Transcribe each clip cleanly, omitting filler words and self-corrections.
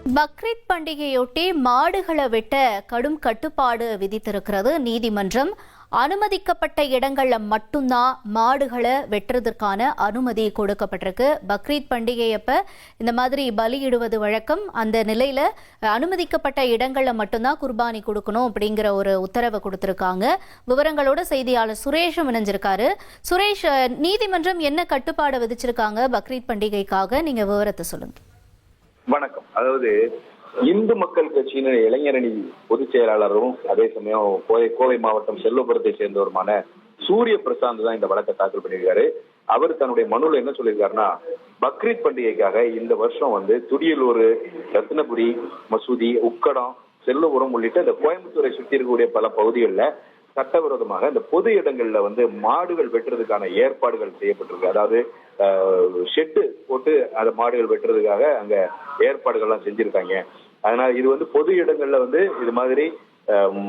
பக்ரீத் பண்டிகையொட்டி மாடுகளை வெட்ட கடும் கட்டுப்பாடு விதித்திருக்கிறது நீதிமன்றம். அனுமதிக்கப்பட்ட இடங்கள்ல மட்டும்தான் மாடுகளை வெட்டுறதற்கான அனுமதி கொடுக்கப்பட்டிருக்கு. பக்ரீத் பண்டிகையப்ப இந்த மாதிரி பலியிடுவது வழக்கம். அந்த நிலையில அனுமதிக்கப்பட்ட இடங்கள்ல மட்டும்தான் குர்பானி கொடுக்கணும் அப்படிங்கிற ஒரு உத்தரவை கொடுத்திருக்காங்க. விவரங்களோட செய்தியாளர் சுரேஷும் இணைஞ்சிருக்காரு. சுரேஷ், நீதிமன்றம் என்ன கட்டுப்பாடு விதிச்சிருக்காங்க பக்ரீத் பண்டிகைக்காக? நீங்க விவரத்தை சொல்லுங்க. வணக்கம். அதாவது இந்து மக்கள் கட்சியின் இளைஞரணி பொதுச் செயலாளரும் அதே சமயம் கோவை மாவட்டம் செல்வபுரத்தை சேர்ந்தவருமான சூரிய பிரசாந்த் தான் இந்த வழக்கை தாக்கல் பண்ணியிருக்காரு. அவர் தன்னுடைய மனுவில் என்ன சொல்லியிருக்காருன்னா, பக்ரீத் பண்டிகைக்காக இந்த வருஷம் துடியலூர், ரத்னபுரி, மசூதி, உக்கடம், செல்வபுரம் உள்ளிட்ட இந்த கோயம்புத்தூரை சுற்றி இருக்கக்கூடிய பல பகுதிகளில் சட்டவிரோதமாக இந்த பொது இடங்கள்ல மாடுகள் வெட்டுறதுக்கான ஏற்பாடுகள் செய்யப்பட்டிருக்கு. அதாவது ஷெட்டு போட்டு அந்த மாடுகள் வெட்டுறதுக்காக அங்க ஏற்பாடுகள்லாம் செஞ்சிருக்காங்க. அதனால இது பொது இடங்கள்ல இது மாதிரி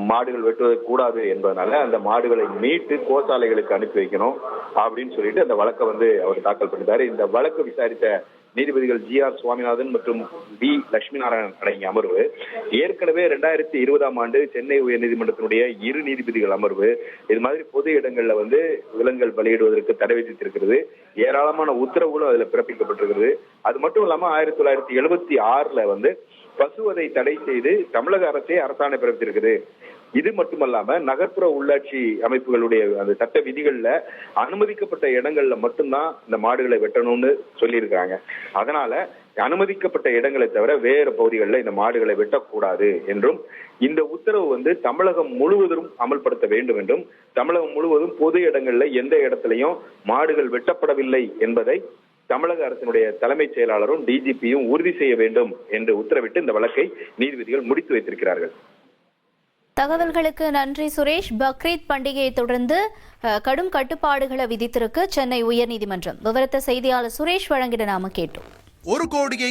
மாடுகள் வெட்டுவது கூடாது என்பதனால அந்த மாடுகளை மீட்டு கோசாலைகளுக்கு அனுப்பி வைக்கணும் அப்படின்னு சொல்லிட்டு அந்த வழக்கை அவர் தாக்கல் பண்ணிட்டாரு. இந்த வழக்கு விசாரித்த நீதிபதிகள் GR சுவாமிநாதன் மற்றும் B லட்சுமி நாராயணன் அடங்கிய அமர்வு ஏற்கனவே 2020 சென்னை உயர்நீதிமன்றத்தினுடைய 2 நீதிபதிகள் அமர்வு இது மாதிரி பொது இடங்கள்ல விலங்குகள் பலியிடுவதற்கு தடை விதித்திருக்கிறது. ஏராளமான உத்தரவுகளும் அதுல பிறப்பிக்கப்பட்டிருக்கிறது. அது மட்டும் இல்லாம 1976 பசுவதை தடை செய்து தமிழக அரசே அரசாணை பிறப்பித்திருக்குது. இது மட்டுமல்லாம நகர்ப்புற உள்ளாட்சி அமைப்புகளுடைய அந்த சட்ட விதிகள்ல அனுமதிக்கப்பட்ட இடங்கள்ல மட்டும்தான் இந்த மாடுகளை வெட்டணும்னு சொல்லியிருக்காங்க. அதனால அனுமதிக்கப்பட்ட இடங்களை தவிர வேறு பகுதிகளில் இந்த மாடுகளை வெட்டக்கூடாது என்றும், இந்த உத்தரவு தமிழகம் முழுவதும் அமல்படுத்த வேண்டும் என்றும், தமிழகம் முழுவதும் பொது இடங்கள்ல எந்த இடத்திலையும் மாடுகள் வெட்டப்படவில்லை என்பதை தமிழக அரசினுடைய தலைமைச் செயலாளரும் DGPயும் உறுதி செய்ய வேண்டும் என்று உத்தரவிட்டு இந்த வழக்கை நீதிபதிகள் முடித்து வைத்திருக்கிறார்கள். தகவல்களுக்கு நன்றி சுரேஷ். பக்ரீத் பண்டிகையை தொடர்ந்து கடும் கட்டுப்பாடுகளை விதித்திருக்கு சென்னை உயர்நீதிமன்றம். விவரத்தை செய்தியாளர் சுரேஷ் வழங்கிட நாம கேட்டோம். 1 கோடியை